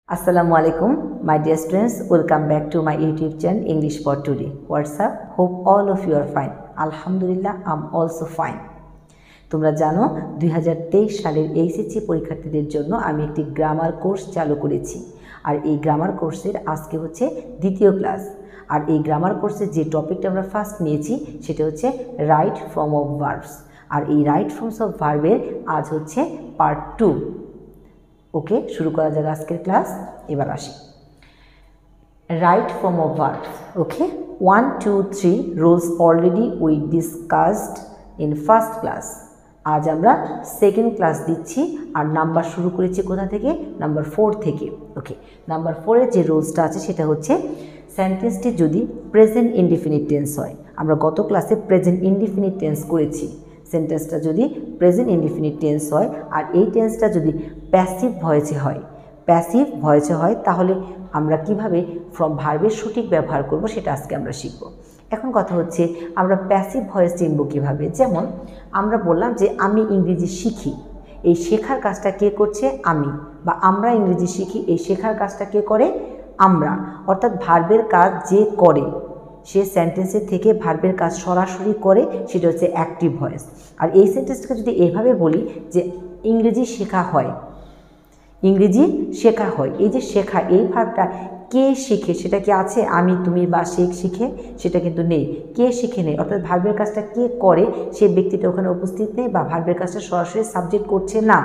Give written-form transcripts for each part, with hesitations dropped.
Assalamu alaikum, my dear students. Welcome back to my YouTube channel English for Today. What's up? Hope all of you are fine. Alhamdulillah, I'm also fine. তোমরা জানো 2023 সালের HSC পরীক্ষার্থীদের জন্য আমি একটি grammar course চালু করেছি। আর এই গ্রামার কোর্সের আজকে হচ্ছে দ্বিতীয় ক্লাস। আর এই গ্রামার কোর্সের যে টপিকটা আমরা ফার্স্ট নিয়েছি সেটা হচ্ছে রাইট ফর্ম অফ ভার্বস। আর এই রাইট ফর্মস অফ ভার্বের আজ হচ্ছে পার্ট 2। ওকে, শুরু করা যাক আজকের ক্লাস। এবার আসি right form of verbs. Okay, 1, 2, 3 rules already we discussed in first class. আজ আমরা সেকেন্ড ক্লাস দিচ্ছি আর নাম্বার শুরু করেছি কোথা থেকে? নাম্বার 4 থেকে। ওকে, নাম্বার 4-এর যে রুলসটা আছে সেটা হচ্ছে সেন্টেন্সটি যদি প্রেজেন্ট ইনডিফিনিট টেন্স হয়। আমরা গত ক্লাসে প্রেজেন্ট ইনডিফিনিট টেন্স করেছি। সেন্টেন্সটা যদি প্রেজেন্ট ইনডিফিনিট টেন্স হয় আর এই টেন্সটা যদি প্যাসিভ ভয়েসে হয় তাহলে আমরা কিভাবে ফ্রম ভার্বের সঠিক ব্যবহার করব সেটা আজকে আমরা শিখব। এখন কথা হচ্ছে আমরা প্যাসিভ ভয়েস চিনব কীভাবে? যেমন আমরা বললাম যে আমি ইংরেজি শিখি, এই শেখার কাজটা কে করছে? আমি। বা আমরা ইংরেজি শিখি, এই শেখার কাজটা কে করে? আমরা। অর্থাৎ ভার্বের কাজ যে করে সে সেন্টেন্সের থেকে ভার্বের কাজ সরাসরি করে, সেটা হচ্ছে অ্যাক্টিভ ভয়েস। আর এই সেন্টেন্সটাকে যদি এভাবে বলি যে ইংরেজি শেখা হয়, এই যে শেখা, এই ভার্বটা কে শিখে সেটা কি আছে? আমি, তুমি বা সে শিখে, সেটা কিন্তু নেই। কে শিখে নেই, অর্থাৎ ভার্বের কাজটা কে করে সেই ব্যক্তিটা ওখানে উপস্থিত নেই বা ভার্বের কাজটা সরাসরি সাবজেক্ট করছে না,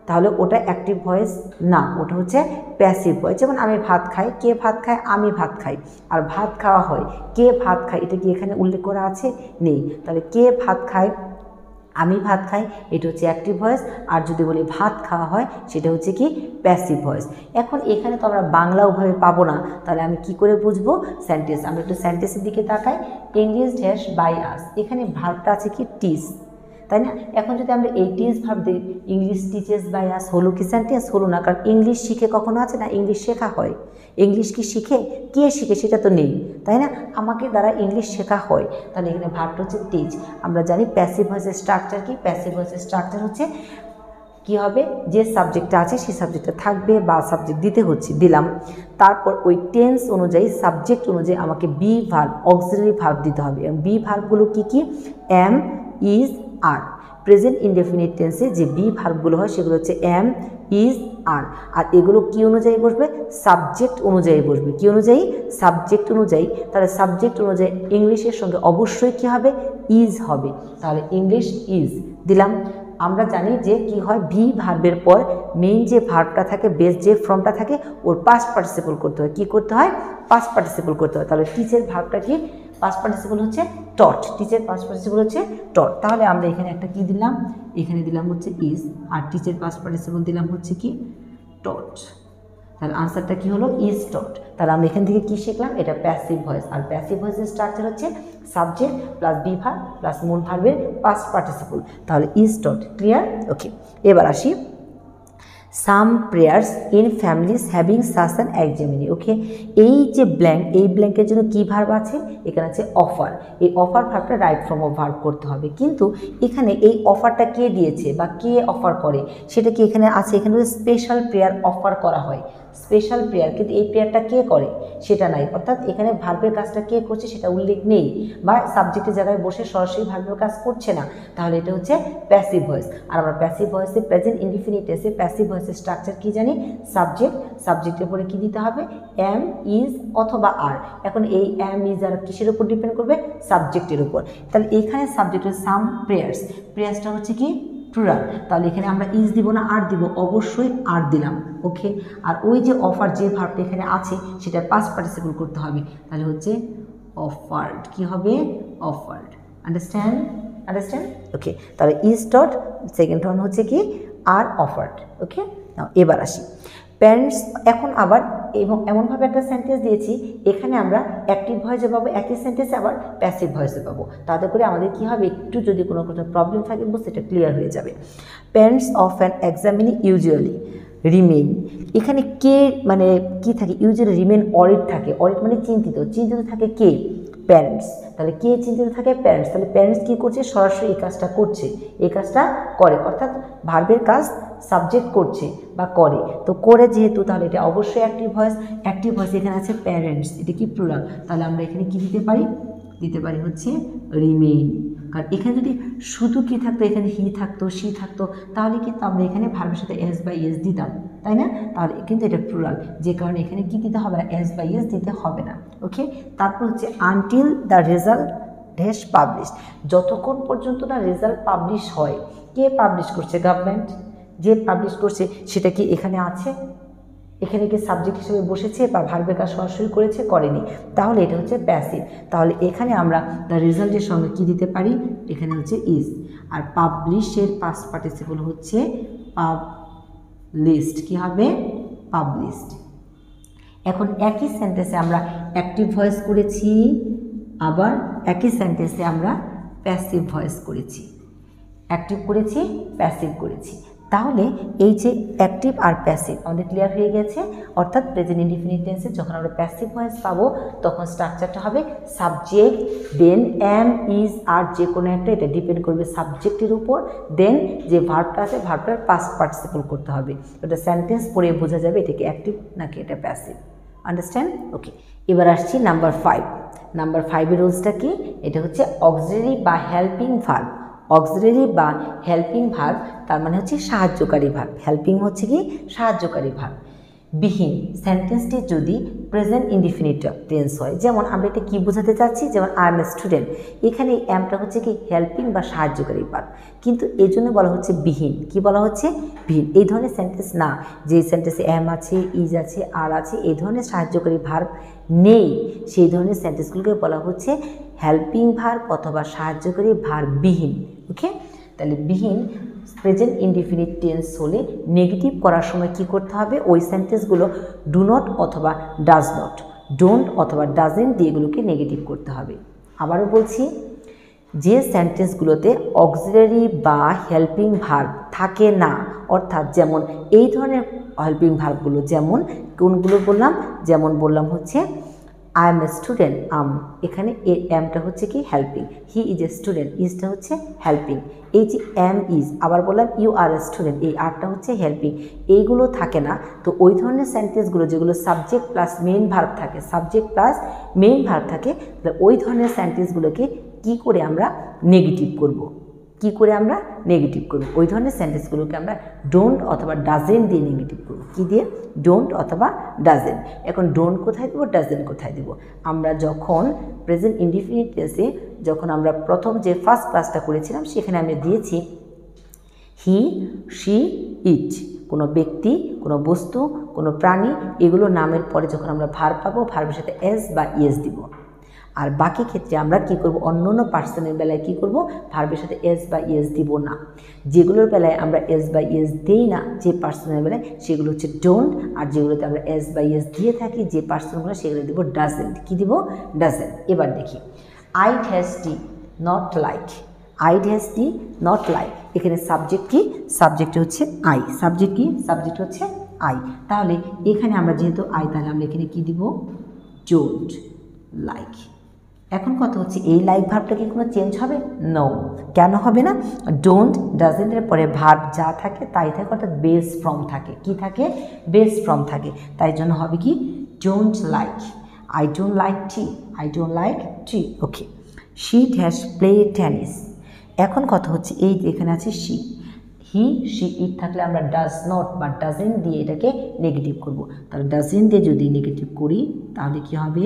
তাহলে ওটা অ্যাক্টিভ ভয়েস না, ওটা হচ্ছে প্যাসিভ ভয়েস। যেমন আমি ভাত খাই, কে ভাত খায়? আমি ভাত খাই। আর ভাত খাওয়া হয়, কে ভাত খায়, এটা কি এখানে উল্লেখ করা আছে? নেই। তাহলে কে ভাত খায়? আমি ভাত খাই, এটা হচ্ছে অ্যাক্টিভ ভয়েস। আর যদি বলি ভাত খাওয়া হয় সেটা হচ্ছে কি? Passive voice. এখন এখানে তো আমরা বাংলা ওভাবে পাবো না, তাহলে আমি কি করে বুঝবো সেন্টেন্স? আমরা একটু সেন্টেন্সের দিকে তাকাই। ইংলিশ ড্যাশ বাই আস, এখানে ভার্বটা আছে কি? টিচ, তাই না? এখন যদি আমরা এই টিচ ভার্ব দিই, ইংলিশ টিচেস বাই আস, হলো কি সেন্টেন্স? হলো না, কারণ ইংলিশ শিখে কখনো আছে না? ইংলিশ শেখা হয়। ইংলিশ কি শিখে? কে শিখে সেটা তো নেই, তাই না? আমাকে দ্বারা ইংলিশ শেখা হয়, তাহলে এখানে ভার্বটা হচ্ছে টিচ। আমরা জানি প্যাসিভ ভয়েসের স্ট্রাকচার কি? প্যাসিভ ভয়েসের স্ট্রাকচার হচ্ছে কি হবে? যে সাবজেক্টটা আছে সেই সাবজেক্টটা থাকবে বা সাবজেক্ট দিলাম, তারপর ওই টেন্স অনুযায়ী সাবজেক্ট অনুযায়ী আমাকে বি ভার্ব, অক্সিলারি ভার্ব দিতে হবে। এবং বি ভার্বগুলো কী কী? Am, is, are. Present indefinite টেন্সে যে বি ভার্বগুলো হয় সেগুলো হচ্ছে এম, ইজ, আর। আর এগুলো কি অনুযায়ী বসবে? সাবজেক্ট অনুযায়ী বসবে। কি অনুযায়ী? সাবজেক্ট অনুযায়ী। তাহলে সাবজেক্ট অনুযায়ী ইংলিশের সঙ্গে অবশ্যই কি হবে? ইজ হবে। তাহলে ইংলিশ ইজ দিলাম। আমরা জানি যে কি হয়, বি ভার্বের পর মেইন যে ভার্বটা থাকে, বেস যে ফর্মটা থাকে, ওর পাস্ট পার্টিসিপল করতে হয়। কি করতে হয়? পাস্ট পার্টিসিপল করতে হয়। তাহলে টিচের ভার্বটা কি? পাস্ট পার্টিসিপল হচ্ছে টট। টিচের পাস্ট পার্টিসিপল হচ্ছে টট। তাহলে আমরা এখানে একটা কি দিলাম? এখানে দিলাম হচ্ছে ইজ, আর টিচের পাস্ট পার্টিসিপল দিলাম হচ্ছে কি? টট। তাহলে আনসারটা কি হলো? Is taught. তাহলে আমরা এখান থেকে কি শিখলাম? এটা প্যাসিভ ভয়েস। আর প্যাসিভ ভয়েসের স্ট্রাকচার হচ্ছে subject plus be verb plus মূল ভার্বের পাস্ট পার্টিসিপল। তাহলে ইজ টট। ক্লিয়ার? ওকে, এবার আসি some prayers in families having such an examinee. Okay, এই যে ব্ল্যাঙ্ক, এই ব্ল্যাঙ্কের জন্য কি ভার্ব আছে? এখানে আছে অফার। এই অফার ভার্বটা রাইট ফর্ম অফ ভার্ব করতে হবে। কিন্তু এখানে এই অফারটা কে দিয়েছে বা কে অফার করে সেটা কি এখানে আছে? এখানে স্পেশাল প্রেয়ার অফার করা হয়, স্পেশাল প্রেয়ার, কিন্তু এই প্রেয়ারটা কে করে সেটা নাই। অর্থাৎ এখানে ভার্বের কাজটা কে করছে সেটা উল্লেখ নেই, বা সাবজেক্টের জায়গায় বসে সরাসরি ভার্বের কাজ করছে না। তাহলে এটা হচ্ছে প্যাসিভ ভয়েস। আর আমরা প্যাসিভ ভয়েসে প্রেজেন্ট ইনডিফিনিট টেন্সে প্যাসিভ ভয়েসের স্ট্রাকচার কি জানি? সাবজেক্টের পরে কি দিতে হবে? এম, ইজ অথবা আর। এখন এই এম, ইজ, আর কিসের উপর ডিপেন্ড করবে? সাবজেক্টের উপর। তাহলে এখানে সাবজেক্টের সাম প্রেয়ার্স, প্রেয়ার্সটা হচ্ছে কি? প্লুরাল। তাহলে এখানে আমরা ইজ দিব না আর দিব? অবশ্যই আর দিলাম। ওকে, আর ওই যে অফার যে ভার্বটা এখানে আছে সেটা পাস্ট পার্টিসিপল করতে হবে। তাহলে হচ্ছে অফার্ড। কি হবে? অফার্ড। আন্ডারস্ট্যান্ড? ওকে, তাহলে ইজ ডট, সেকেন্ড ওয়ান হচ্ছে কি? আর অফার্ড। ওকে, এবার আসি প্যারেন্টস। এখন আবার এবং এমনভাবে একটা সেন্টেন্স দিয়েছি, এখানে আমরা অ্যাক্টিভ ভয়েসে পাবো, একই সেন্টেন্সে আবার প্যাসিভ ভয়েসে পাবো। তাতে করে আমাদের কি হবে? একটু যদি কোনো প্রবলেম থাকে সেটা ক্লিয়ার হয়ে যাবে। Parents of an examinee usually remain, এখানে কে মানে কি থাকে? ইউজুয়ালি রিমেইন অরিট থাকে। অরিট মানে চিন্তিত থাকে কে? প্যারেন্টস। তাহলে কে চিন্তিত থাকে? প্যারেন্টস। তাহলে প্যারেন্টস কী করছে? সরাসরি এই কাজটা করছে, এই কাজটা করে, অর্থাৎ ভার্বের কাজ সাবজেক্ট করছে বা করে, তো করে যেহেতু তাহলে এটা অবশ্যই অ্যাক্টিভ ভয়েস। অ্যাক্টিভ ভয়েস এখানে আছে প্যারেন্টস, এটা কি প্লুরাল, তাহলে আমরা এখানে কি দিতে পারি হচ্ছে রিমেইন। কারণ এখানে যদি শুধু কি থাকতো, এখানে হি থাকতো, সি থাকতো, তাহলে কিন্তু আমরা এখানে ভার্বের সাথে এস বাই এস দিতাম, তাই না? তাহলে কিন্তু এটা প্লুরাল, যে কারণে এখানে কি দিতে হবে না, এস বাই এস দিতে হবে না। ওকে, তারপর হচ্ছে until the result dash publish, যতক্ষণ পর্যন্ত না রেজাল্ট পাবলিশ হয়। কে পাবলিশ করছে? গভর্নমেন্ট। যে পাবলিশ করছে সেটা কি এখানে আছে? এখানে কি সাবজেক্ট হিসেবে বসেছে বা ভার্বের কাজ সরাসরি করেছে? করেনি, তাহলে এটা হচ্ছে প্যাসিভ। তাহলে এখানে আমরা দ্য রেজাল্টের সঙ্গে কি দিতে পারি? এখানে হচ্ছে ইজ। আর পাবলিশের পাস্ট পার্টিসিপল হচ্ছে পাবলিশড, কি হবে? পাবলিশড। এখন একই সেন্টেন্সে আমরা অ্যাক্টিভ ভয়েস করেছি, আবার একই সেন্টেন্সে আমরা প্যাসিভ ভয়েস করেছি। অ্যাক্টিভ করেছি, প্যাসিভ করেছি। তাহলে এই যে অ্যাক্টিভ আর প্যাসিভ আমাদের ক্লিয়ার হয়ে গেছে। অর্থাৎ প্রেজেন্ট ইনডিফিনিট টেন্সে যখন আমরা প্যাসিভ ভয়েস পাবো তখন স্ট্রাকচারটা হবে সাবজেক্ট, দেন এম, ইজ, আর যে কোনো একটা, এটা ডিপেন্ড করবে সাবজেক্টের উপর, দেন যে ভার্বটা আছে ভার্বটার পাস্ট পার্টিসিপল করতে হবে। ওটা সেন্টেন্স পড়ে বোঝা যাবে এটা কি অ্যাক্টিভ নাকি এটা প্যাসিভ। আন্ডারস্ট্যান্ড? ওকে, এবার আসছি নাম্বার 5। নাম্বার 5-এর রুলসটা কি? এটা হচ্ছে অক্সিলারি বা হেল্পিং ভার্ব। অক্সিলারি বা হেল্পিং ভার্ব তার মানে হচ্ছে সাহায্যকারী ভার্ব। হেল্পিং হচ্ছে কি? সাহায্যকারী ভার্ব। বিহীন সেন্টেন্সটি যদি প্রেজেন্ট ইনডিফিনিট টেন্স হয়, যেমন আমরা এটা কি বোঝাতে চাচ্ছি, যেমন আই এম এ স্টুডেন্ট, এখানে এমটা হচ্ছে কি হেল্পিং বা সাহায্যকারী ভার্ব, কিন্তু এই জন্য বলা হচ্ছে বিহীন। কি বলা হচ্ছে? বিহীন। এই ধরনের সেন্টেন্স না, যে সেন্টেন্সে এম আছে, ইজ আছে, আর আছে, এই ধরনের সাহায্যকারী ভার্ব নেই, সেই ধরনের সেন্টেন্সগুলোকে বলা হচ্ছে হেল্পিং ভার্ব অথবা সাহায্যকারী ভার্ব বিহীন। ওকে, তাহলে বিহীন প্রেজেন্ট ইনডিফিনিট টেন্স হলে নেগেটিভ করার সময় কি করতে হবে? ওই সেন্টেন্সগুলো ডু নট অথবা ডাজ নট, ডোন্ট অথবা ডাজেন্ট দিয়ে এগুলোকে নেগেটিভ করতে হবে। আবারও বলছি, যে সেন্টেন্সগুলোতে অক্সিলারি বা হেল্পিং ভার্ব থাকে না, অর্থাৎ যেমন এই ধরনের হেল্পিং ভার্বগুলো, যেমন কোনগুলো বললাম? যেমন বললাম হচ্ছে আই এম এ স্টুডেন্ট, এখানে এমটা হচ্ছে কি helping, he is a student, ইজটা হচ্ছে হেল্পিং। এই যে এম ইজ, আবার বললাম ইউ আর এ স্টুডেন্ট, এই আরটা হচ্ছে হেল্পিং, এইগুলো থাকে না। তো ওই ধরনের সেন্টেন্সগুলো যেগুলো সাবজেক্ট প্লাস মেইন ভার্ব থাকে, সাবজেক্ট প্লাস মেইন ভার্ব থাকে, ওই ধরনের সেন্টেন্সগুলোকে কি করে আমরা নেগেটিভ করব? কি করে আমরা নেগেটিভ করব? ওই ধরনের সেন্টেন্সগুলোকে আমরা ডোন্ট অথবা ডাজেন্ট দিয়ে নেগেটিভ করব। কি দিয়ে? ডোন্ট অথবা ডাজেন্ট। এখন ডোন্ট কোথায় দেবো, ডাজেন্ট কোথায় দেবো? আমরা যখন প্রেজেন্ট ইনডিফিনিট টেন্সে যখন আমরা প্রথম যে ফার্স্ট ক্লাসটা করেছিলাম সেখানে আমি দিয়েছি হি, শি, ইট। কোনো ব্যক্তি, কোনো বস্তু, কোনো প্রাণী, এগুলো নামের পরে যখন আমরা ভার্ব পাবো ভার্বের সাথে এস বা ইয়েস দিব। আর বাকি ক্ষেত্রে আমরা কি করব? অন্য পার্সনের বেলায় কি করব? ভার্বের সাথে এস বা ইয়েস দিব না। যেগুলোর বেলায় আমরা এস বা ইয়েস দিই না যে পার্সনের বেলায়, সেগুলো হচ্ছে ডোন্ট। আর যেগুলোতে আমরা এস বা ইয়েস দিয়ে থাকি যে পার্সনগুলো, সেগুলো দিব ডাজেন্ট। কি দিব? ডাজেন্ট। এবার দেখি, I'd has T not like, I'd has T not like, এখানে সাবজেক্ট কি? সাবজেক্ট হচ্ছে আই। সাবজেক্ট কি? সাবজেক্ট হচ্ছে আই। তাহলে এখানে আমরা যেহেতু আই, তাহলে আমরা এখানে কি দিব? Don't like. এখন কথা হচ্ছে এই লাইক ভার্বটা কি কোনো চেঞ্জ হবে? নো। কেন হবে না? ডোন্ট, ডাজেন্টের পরে ভার্ব যা থাকে তাই থাকে, অর্থাৎ বেস ফর্ম থাকে। কি থাকে? বেস ফর্ম থাকে। তাই জন্য হবে কি? Don't like. I don't like tea, I don't like tea. Okay, she has play tennis. এখন কথা হচ্ছে এই এখানে আছে শি, হি, শি, ইট থাকলে আমরা ডাজ নট বা ডাজেন্ট দিয়ে এটাকে নেগেটিভ করব। তাহলে ডাজেন্ট দিয়ে যদি নেগেটিভ করি তাহলে কি হবে?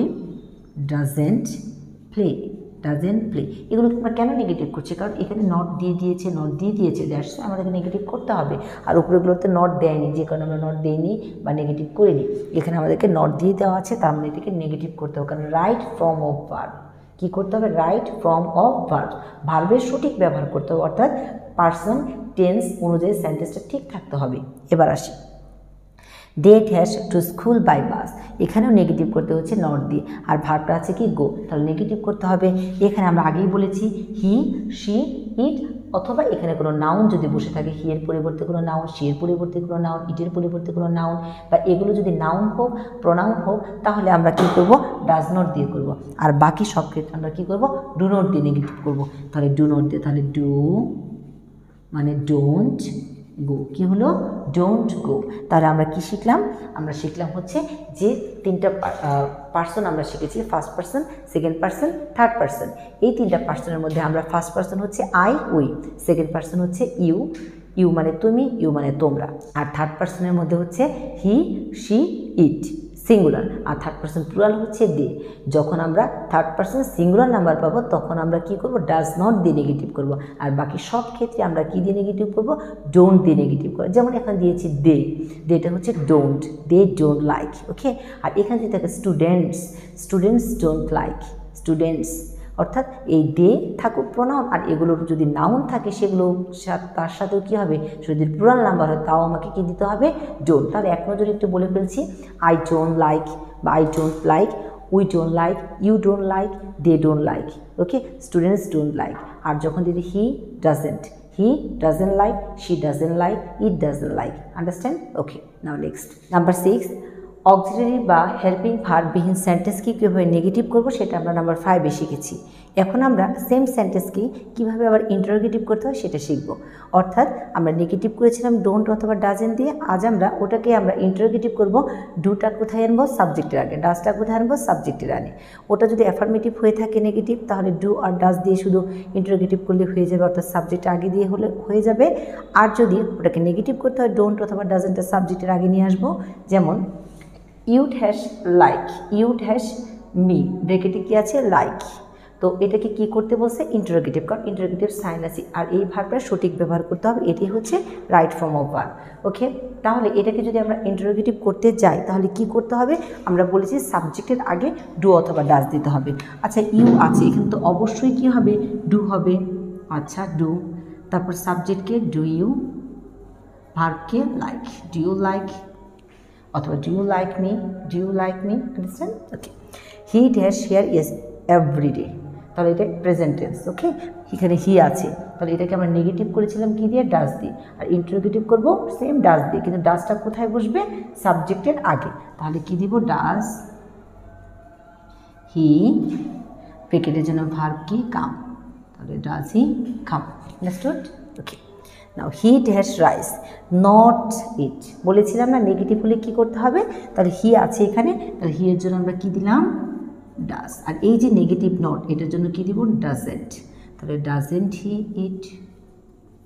Doesn't play, doesn't play. এগুলো আমরা কেন নেগেটিভ করছি? কারণ এখানে নট দিয়ে দিয়েছে, নট দিয়ে দিয়েছে, দ্যাটস আমাদেরকে নেগেটিভ করতে হবে। আর উপরেগুলোতে নট দেয়নি, যে কারণে আমরা নট দিইনি বা নেগেটিভ করিনি। এখানে আমাদেরকে নট দিয়ে দেওয়া আছে, তার মানে এটাকে নেগেটিভ করতে হবে। কারণ রাইট ফর্ম অফ ভার্ব, কী করতে হবে? রাইট ফর্ম অফ ভার্ব, ভার্বের সঠিক ব্যবহার করতে হবে, অর্থাৎ পার্সন টেন্স অনুযায়ী সেন্টেন্সটা ঠিক থাকতে হবে। এবার আসি, they has to school by bus, এখানেও নেগেটিভ করতে হচ্ছে নট দিয়ে, আর ভার্বটা আছে কি? গো, তাহলে নেগেটিভ করতে হবে। এখানে আমরা আগেই বলেছি হি, শি, ইট, অথবা এখানে কোনো নাউন যদি বসে থাকে, হি এর পরিবর্তে কোনো নাউন, শি এর পরিবর্তে কোনো নাউন, ইটের পরিবর্তে কোনো নাউন, বা এগুলো যদি নাউন হোক, প্রোনাউন হোক, তাহলে আমরা কি করব? ডাজ নট দিয়ে করব। আর বাকি সব ক্ষেত্রে আমরা কি করব? ডু নট দিয়ে নেগেটিভ করব। তাহলে ডু নট দিয়ে, তাহলে ডু মানে ডোন্ট, গো। কি হলো? Don't go. তাহলে আমরা কি শিখলাম? আমরা শিখলাম হচ্ছে যে তিনটা পার্সন আমরা শিখেছি, first person, second person, third person. এই তিনটা পার্সনের মধ্যে আমরা ফার্স্ট পার্সন হচ্ছে আই, উই, সেকেন্ড পার্সন হচ্ছে ইউ, ইউ মানে তুমি, ইউ মানে তোমরা, আর থার্ড পার্সনের মধ্যে হচ্ছে হি, শি, ইট সিঙ্গুলার, আর থার্ড পার্সন প্লুরাল হচ্ছে দে। যখন আমরা থার্ড পার্সন সিঙ্গুলার নাম্বার পাবো তখন আমরা কি করব? ডাজ নট দিয়ে নেগেটিভ করব। আর বাকি সব ক্ষেত্রে আমরা কি দিয়ে নেগেটিভ করব? ডোন্ট দিয়ে নেগেটিভ করব। যেমন এখানে দিয়েছি দে, দেটা হচ্ছে ডোন্ট, দে ডোন্ট লাইক। ওকে, আর এখানে যদি থাকে students, students don't like, students, অর্থাৎ এই দে থাকুক প্রোনাউন, আর এগুলোর যদি নাউন থাকে সেগুলো তার সাথেও কী হবে? যদি প্লুরাল নাম্বার হয় তাও আমাকে কী দিতে হবে? ডোন্ট। তাহলে এক নজরে একটু বলে ফেলছি, আই ডোন্ট লাইক বা I don't like, we don't like, you don't like, they don't like. Okay, students don't like. আর যখন দিদি he doesn't, he doesn't like, she doesn't like, it doesn't like. Understand? Okay, now next number 6, auxiliary বা helping ভার্ববিহীন সেন্টেন্সকে কীভাবে negative করব সেটা আমরা নাম্বার 5-এ শিখেছি। এখন আমরা সেম সেন্টেন্সকে কীভাবে আবার ইন্টারোগেটিভ করতে হয় সেটা শিখব। অর্থাৎ আমরা নেগেটিভ করেছিলাম ডোন্ট অথবা ডাজেন্ট দিয়ে, আজ আমরা ওটাকে আমরা ইন্টারোগেটিভ করব। ডুটা কোথায় আনবো? সাবজেক্টের আগে। ডাজটা কোথায় আনবো? সাবজেক্টের আগে। ওটা যদি অ্যাফার্মেটিভ হয়ে থাকে নেগেটিভ, তাহলে ডু আর ডাজ দিয়ে শুধু ইন্টারোগেটিভ করলে হয়ে যাবে, অর্থাৎ সাবজেক্ট আগে দিয়ে হলে হয়ে যাবে। আর যদি ওটাকে নেগেটিভ করতে হয় ডোন্ট অথবা ডাজেন্টটা সাবজেক্টের আগে নিয়ে আসবো। যেমন ইউড হ্যাশ লাইক, ইউড হ্যাশ মি, ব্রেকেটে কী আছে? লাইক। তো এটাকে কি করতে বলছে? ইন্টারোগেটিভ, কারণ ইন্টারোগেটিভ সাইন আছে, আর এই ভার্বটা সঠিক ব্যবহার করতে হবে। এটি হচ্ছে রাইট ফর্ম অফ ভার্ব। ওকে, তাহলে এটাকে যদি আমরা ইন্টারোগেটিভ করতে যাই তাহলে কি করতে হবে? আমরা বলেছি সাবজেক্টের আগে ডু অথবা ডাজ দিতে হবে। আচ্ছা, ইউ আছে এখানে, তো অবশ্যই কি হবে? ডু হবে। আচ্ছা, ডু, তারপর সাবজেক্টকে ডু ইউ, ভার্বকে লাইক, ডু ইউ লাইক, অথবা do you like me, do you like me. Understand? Okay, he dash here is everyday, তাহলে এটা প্রেজেন্ট টেন্স। ওকে, এখানে হি আছে, তাহলে এটাকে আমরা নেগেটিভ করেছিলাম কি দিয়ে? ডাজ দিয়ে। আর ইন্টারোগেটিভ করব সেম ডাজ দিয়ে, কিন্তু ডাজটা কোথায় বসবে? সাবজেক্টের আগে। তাহলে কি দিব? ডাজ হি, ব্র্যাকেটের জন্য ভার্ব কি? কাম, তাহলে does he come. Understood? Okay, now he dash rice not eat, বলেছিলাম না নেগেটিভ হলে কী করতে হবে? তাহলে হি আছে এখানে, তাহলে হি এর জন্য আমরা কী দিলাম? ডাজ। আর এই যে নেগেটিভ নট, এটার জন্য কী দিব? ডাজেন্ট। তাহলে doesn't he it,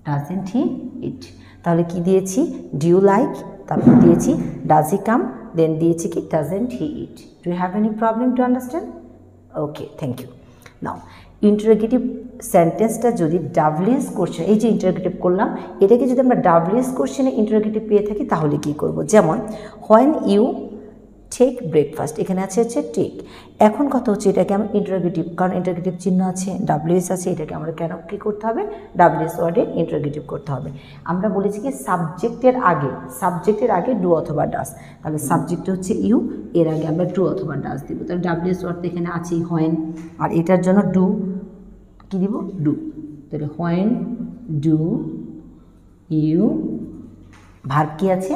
doesn't he ইট। তাহলে কি দিয়েছি? ডু ইউ লাইক, তারপর দিয়েছি ডাজ হি কাম, দেন দিয়েছি কি? Doesn't he eat. Do you have any problem to understand? Okay, thank you. Now interrogative সেন্টেন্সটা যদি ডাব্লিউএস কোশ্চেন, এই যে ইন্টারোগেটিভ করলাম, এটাকে যদি আমরা ডাব্লিউএস কোশ্চেনে ইন্টারোগেটিভ পেয়ে থাকি তাহলে কী করব? যেমন হোয়েন ইউ টেক ব্রেকফাস্ট, এখানে আছে হচ্ছে টেক। এখন কথা হচ্ছে এটাকে আমরা ইন্টারোগেটিভ, কারণ ইন্টারোগেটিভ চিহ্ন আছে, ডাব্লিউএস আছে, এটাকে আমরা কেন কী করতে হবে? ডাব্লিউএস ওয়ার্ডে ইন্টারোগেটিভ করতে হবে। আমরা বলেছি কি সাবজেক্টের আগে, সাবজেক্টের আগে ডু অথবা ডাজ। তাহলে সাবজেক্ট হচ্ছে ইউ, এর আগে আমরা ডু অথবা ডাজ দিব। তাহলে ডাব্লিউএস ওয়ার্ড তো এখানে আছেই হোয়েন, আর এটার জন্য ডু কী দিব? ডু। তাহলে হোয়েন ডু ইউ, ভার্ব কি আছে?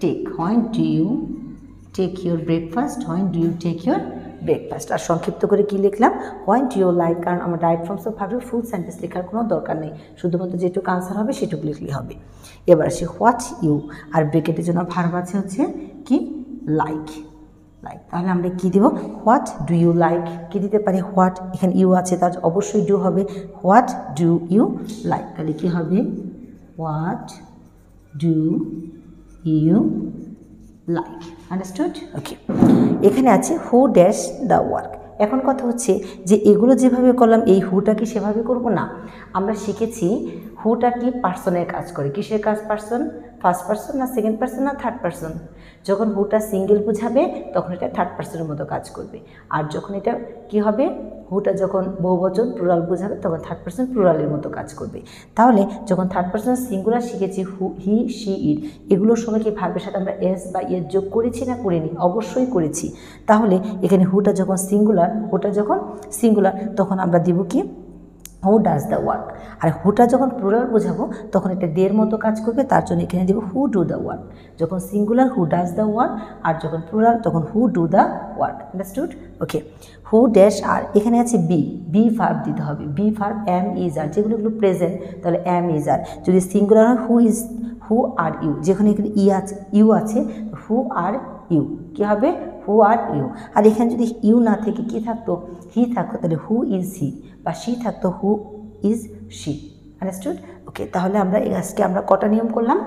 Take. When do you take your breakfast, when do you take your breakfast. আর সংক্ষিপ্ত করে কি লিখলাম? হোয়েন ডু ইউ লাইক, কারণ আমার রাইট ফর্মস অফ ভার্বের ফুল সেন্টেন্স লেখার কোনো দরকার নেই, শুধুমাত্র যেটুকু আনসার হবে সেটুকু লিখলেই হবে। এবার আসি হোয়াট ইউ, আর ব্রেকেটের জন্য ভার্ব আছে হচ্ছে কি? Like, like. তাহলে আমরা কি দেব? হোয়াট ডু ইউ লাইক, কি দিতে পারি? হোয়াট, এখানে ইউ আছে তার অবশ্যই ডু হবে। হোয়াট ডু ইউ লাইক, তাহলে কি হবে? What do you like. Understood? Okay, এখানে আছে হু ড্যাশ দ্য ওয়ার্ক। এখন কথা হচ্ছে যে এগুলো যেভাবে করলাম এই হুটা কি সেভাবে করব না। আমরা শিখেছি হুটা কি পার্সনের কাজ করে। কিসের কাজ? পার্সন। ফার্স্ট পার্সন না সেকেন্ড পার্সন না থার্ড পার্সন? যখন হুটা সিঙ্গেল বোঝাবে তখন এটা থার্ড পার্সনের মতো কাজ করবে, আর যখন এটা কি হবে? হুটা যখন বহুবচন প্লুরাল বোঝাবে তখন থার্ড পার্সন প্লুরালের মতো কাজ করবে। তাহলে যখন থার্ড পার্সন সিঙ্গুলার শিখেছি হু, হি, শি, ইট, এগুলোর সময় কি ভার্বের সাথে আমরা এস বা ইয়ের যোগ করেছি না করিনি? অবশ্যই করেছি। তাহলে এখানে হুটা যখন সিঙ্গুলার, হুটা যখন সিঙ্গুলার তখন আমরা দিব কি? Who does the work. আর হুটা যখন প্লুরাল বোঝাবো তখন এটা দের মতো কাজ করবে, তার জন্য এখানে দেবো হু ডু দ্য ওয়ার্ক। যখন singular who does the work, আর যখন প্লুরাল তখন who do the work. Understood? Okay. Who dash আর, এখানে আছে বি ভার্ব দিতে হবে। Be verb am is are, যেগুলো প্রেজেন্ট তাহলে এম ইজ আর। যদি সিঙ্গুলার হয় হু আর ইউ, যেখানে এখানে ইউ আছে হু আর ইউ কী হবে? হু আর ইউ। আর এখানে যদি ইউ না থেকে কী থাকতো? হি থাকতো, তাহলে হু ইজ হি, বা শি থাকতো হু ইজ শি। আন্ডারস্টুড? ওকে, তাহলে আমরা আজকে কটা নিয়ম করলাম?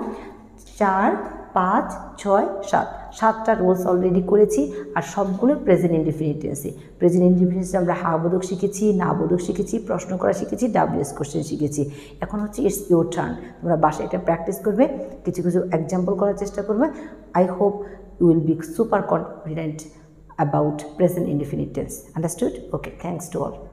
4, 5, 6, 7, 7টা রোলস অলরেডি করেছি, আর সবগুলো প্রেজেন্ট ইনডিফিনিট টেন্সে। প্রেজেন্ট ইনডিফিনিট আমরা হা বোধক শিখেছি, না বোধক শিখেছি, প্রশ্ন করা শিখেছি, ডাব্লিউএস কোশ্চেন শিখেছি। এখন হচ্ছে ইটস ইউর টার্ন, তোমরা বাসায় এটা প্র্যাকটিস করবে, কিছু কিছু এক্সাম্পল করার চেষ্টা করবে। I hope you will be super confident about present indefinite tense. Understood? Okay, thanks to all.